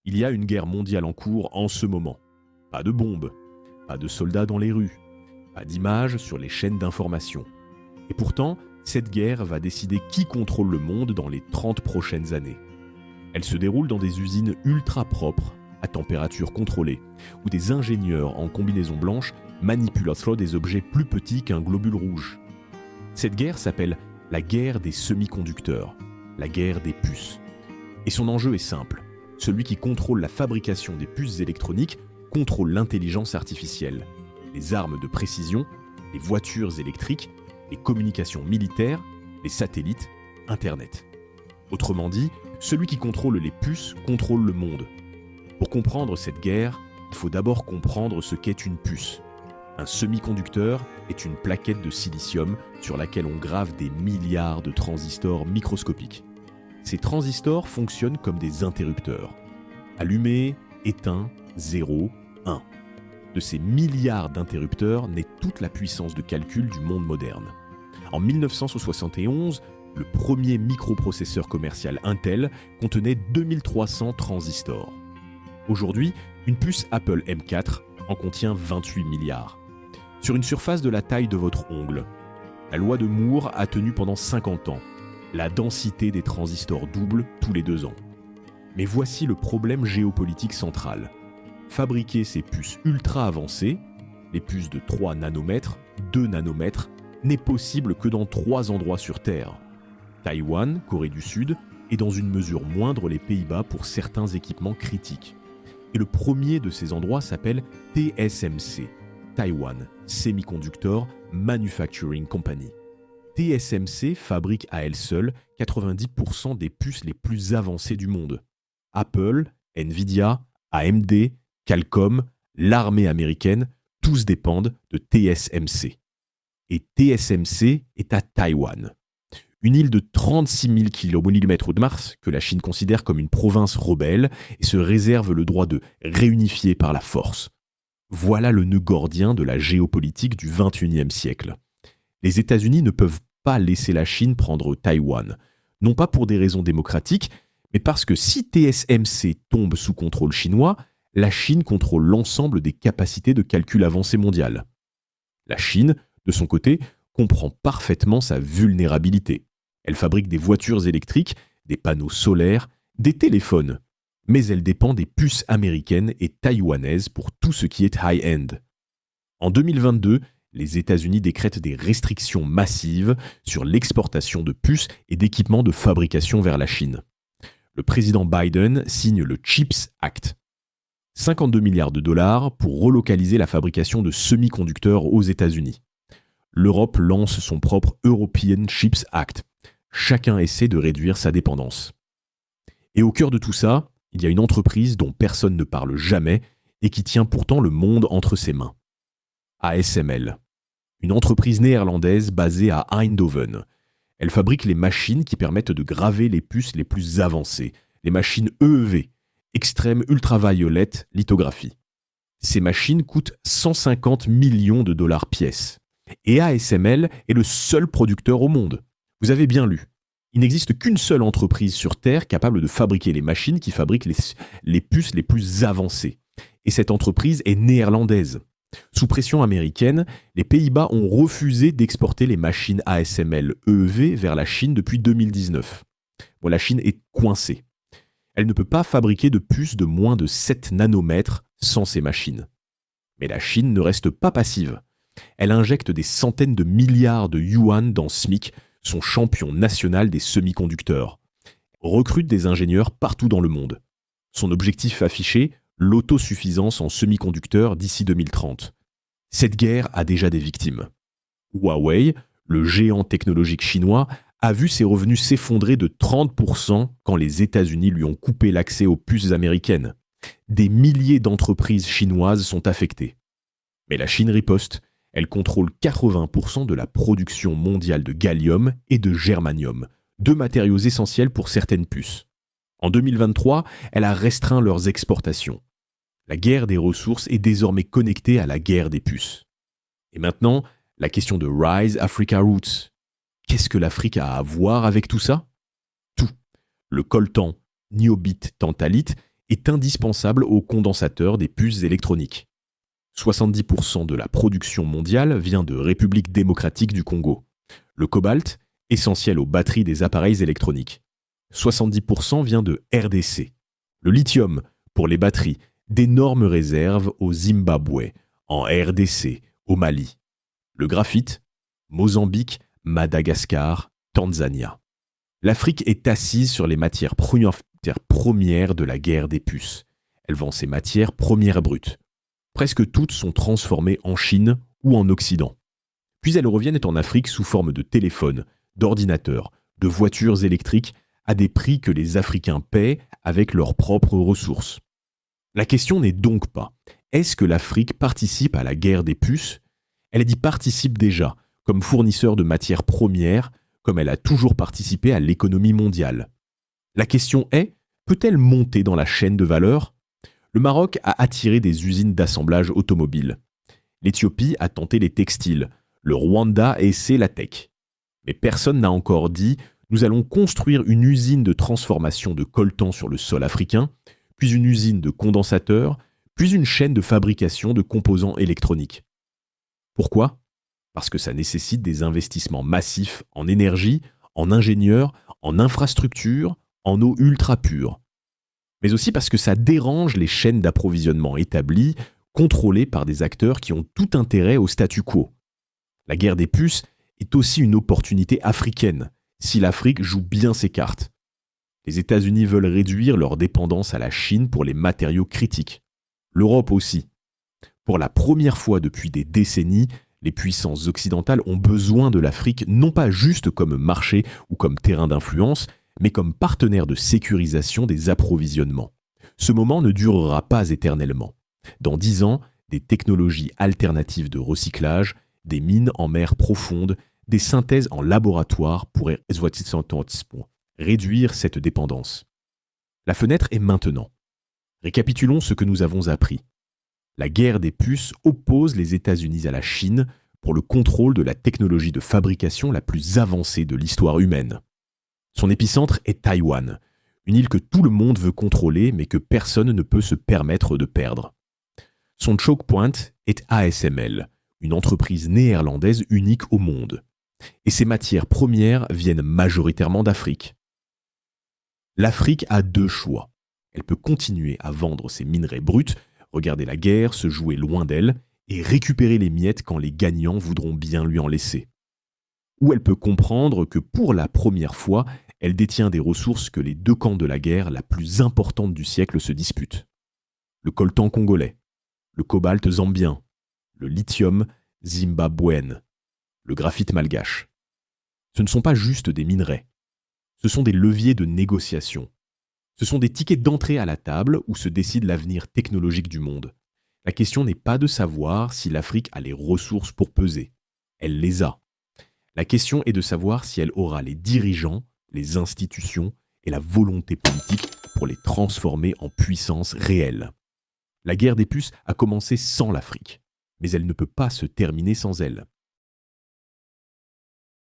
Il y a une guerre mondiale en cours en ce moment. Pas de bombes, pas de soldats dans les rues, pas d'images sur les chaînes d'information. Et pourtant, cette guerre va décider qui contrôle le monde dans les 30 prochaines années. Elle se déroule dans des usines ultra propres, à température contrôlée, où des ingénieurs en combinaison blanche manipulent des objets plus petits qu'un globule rouge. Cette guerre s'appelle la guerre des semi-conducteurs, la guerre des puces. Et son enjeu est simple. Celui qui contrôle la fabrication des puces électroniques contrôle l'intelligence artificielle, les armes de précision, les voitures électriques, les communications militaires, les satellites, Internet. Autrement dit, celui qui contrôle les puces contrôle le monde. Pour comprendre cette guerre, il faut d'abord comprendre ce qu'est une puce. Un semi-conducteur est une plaquette de silicium sur laquelle on grave des milliards de transistors microscopiques. Ces transistors fonctionnent comme des interrupteurs. Allumé, éteint, 0, 1. De ces milliards d'interrupteurs naît toute la puissance de calcul du monde moderne. En 1971, le premier microprocesseur commercial Intel contenait 2300 transistors. Aujourd'hui, une puce Apple M4 en contient 28 milliards. Sur une surface de la taille de votre ongle. La loi de Moore a tenu pendant 50 ans. La densité des transistors double tous les 2 ans. Mais voici le problème géopolitique central. Fabriquer ces puces ultra avancées, les puces de 3 nanomètres, 2 nanomètres, n'est possible que dans 3 endroits sur Terre. Taïwan, Corée du Sud, et dans une mesure moindre les Pays-Bas pour certains équipements critiques. Et le premier de ces endroits s'appelle TSMC, Taiwan Semiconductor Manufacturing Company. TSMC fabrique à elle seule 90% des puces les plus avancées du monde. Apple, Nvidia, AMD, Qualcomm, l'armée américaine, tous dépendent de TSMC. Et TSMC est à Taïwan, une île de 36 000 km de Mars que la Chine considère comme une province rebelle et se réserve le droit de réunifier par la force. Voilà le nœud gordien de la géopolitique du XXIe siècle. Les États-Unis ne peuvent pas laisser la Chine prendre Taïwan, non pas pour des raisons démocratiques, mais parce que si TSMC tombe sous contrôle chinois, la Chine contrôle l'ensemble des capacités de calcul avancées mondiales. La Chine, de son côté, comprend parfaitement sa vulnérabilité. Elle fabrique des voitures électriques, des panneaux solaires, des téléphones. Mais elle dépend des puces américaines et taïwanaises pour tout ce qui est high-end. En 2022, les États-Unis décrètent des restrictions massives sur l'exportation de puces et d'équipements de fabrication vers la Chine. Le président Biden signe le CHIPS Act. 52 milliards de dollars pour relocaliser la fabrication de semi-conducteurs aux États-Unis. L'Europe lance son propre European Chips Act. Chacun essaie de réduire sa dépendance. Et au cœur de tout ça, il y a une entreprise dont personne ne parle jamais et qui tient pourtant le monde entre ses mains. ASML. Une entreprise néerlandaise basée à Eindhoven. Elle fabrique les machines qui permettent de graver les puces les plus avancées, les machines EEV, extrême ultraviolette lithographie. Ces machines coûtent 150 millions de dollars pièce. Et ASML est le seul producteur au monde. Vous avez bien lu. Il n'existe qu'une seule entreprise sur Terre capable de fabriquer les machines qui fabriquent les puces les plus avancées. Et cette entreprise est néerlandaise. Sous pression américaine, les Pays-Bas ont refusé d'exporter les machines ASML EEV vers la Chine depuis 2019. Bon, la Chine est coincée. Elle ne peut pas fabriquer de puces de moins de 7 nanomètres sans ces machines. Mais la Chine ne reste pas passive. Elle injecte des centaines de milliards de yuan dans SMIC, son champion national des semi-conducteurs. Recrute des ingénieurs partout dans le monde. Son objectif affiché, l'autosuffisance en semi-conducteurs d'ici 2030. Cette guerre a déjà des victimes. Huawei, le géant technologique chinois, a vu ses revenus s'effondrer de 30% quand les États-Unis lui ont coupé l'accès aux puces américaines. Des milliers d'entreprises chinoises sont affectées. Mais la Chine riposte. Elle contrôle 80% de la production mondiale de gallium et de germanium, deux matériaux essentiels pour certaines puces. En 2023, elle a restreint leurs exportations. La guerre des ressources est désormais connectée à la guerre des puces. Et maintenant, la question de Rise Africa Roots. Qu'est-ce que l'Afrique a à voir avec tout ça ? Tout. Le coltan, niobite, tantalite est indispensable au condensateur des puces électroniques. 70% de la production mondiale vient de République démocratique du Congo. Le cobalt, essentiel aux batteries des appareils électroniques. 70% vient de RDC. Le lithium, pour les batteries, d'énormes réserves au Zimbabwe, en RDC, au Mali. Le graphite, Mozambique, Madagascar, Tanzania. L'Afrique est assise sur les matières premières de la guerre des puces. Elle vend ses matières premières brutes. Presque toutes sont transformées en Chine ou en Occident. Puis elles reviennent en Afrique sous forme de téléphones, d'ordinateurs, de voitures électriques à des prix que les Africains paient avec leurs propres ressources. La question n'est donc pas « est-ce que l'Afrique participe à la guerre des puces ?» Elle y participe déjà, comme fournisseur de matières premières, comme elle a toujours participé à l'économie mondiale. La question est « peut-elle monter dans la chaîne de valeur ?» Le Maroc a attiré des usines d'assemblage automobile. L'Éthiopie a tenté les textiles. Le Rwanda essaie la tech. Mais personne n'a encore dit « nous allons construire une usine de transformation de coltan sur le sol africain, puis une usine de condensateurs, puis une chaîne de fabrication de composants électroniques. » Pourquoi ? Parce que ça nécessite des investissements massifs en énergie, en ingénieurs, en infrastructures, en eau ultra pure. Mais aussi parce que ça dérange les chaînes d'approvisionnement établies, contrôlées par des acteurs qui ont tout intérêt au statu quo. La guerre des puces est aussi une opportunité africaine, si l'Afrique joue bien ses cartes. Les États-Unis veulent réduire leur dépendance à la Chine pour les matériaux critiques. L'Europe aussi. Pour la première fois depuis des décennies, les puissances occidentales ont besoin de l'Afrique non pas juste comme marché ou comme terrain d'influence, mais comme partenaire de sécurisation des approvisionnements. Ce moment ne durera pas éternellement. Dans 10 ans, des technologies alternatives de recyclage, des mines en mer profonde, des synthèses en laboratoire pourraient réduire cette dépendance. La fenêtre est maintenant. Récapitulons ce que nous avons appris. La guerre des puces oppose les États-Unis à la Chine pour le contrôle de la technologie de fabrication la plus avancée de l'histoire humaine. Son épicentre est Taïwan, une île que tout le monde veut contrôler mais que personne ne peut se permettre de perdre. Son choke point est ASML, une entreprise néerlandaise unique au monde. Et ses matières premières viennent majoritairement d'Afrique. L'Afrique a 2 choix. Elle peut continuer à vendre ses minerais bruts, regarder la guerre se jouer loin d'elle et récupérer les miettes quand les gagnants voudront bien lui en laisser. Ou elle peut comprendre que pour la première fois, elle détient des ressources que les 2 camps de la guerre la plus importante du siècle se disputent. Le coltan congolais, le cobalt zambien, le lithium zimbabwéen, le graphite malgache. Ce ne sont pas juste des minerais. Ce sont des leviers de négociation. Ce sont des tickets d'entrée à la table où se décide l'avenir technologique du monde. La question n'est pas de savoir si l'Afrique a les ressources pour peser. Elle les a. La question est de savoir si elle aura les dirigeants, les institutions et la volonté politique pour les transformer en puissance réelle. La guerre des puces a commencé sans l'Afrique, mais elle ne peut pas se terminer sans elle.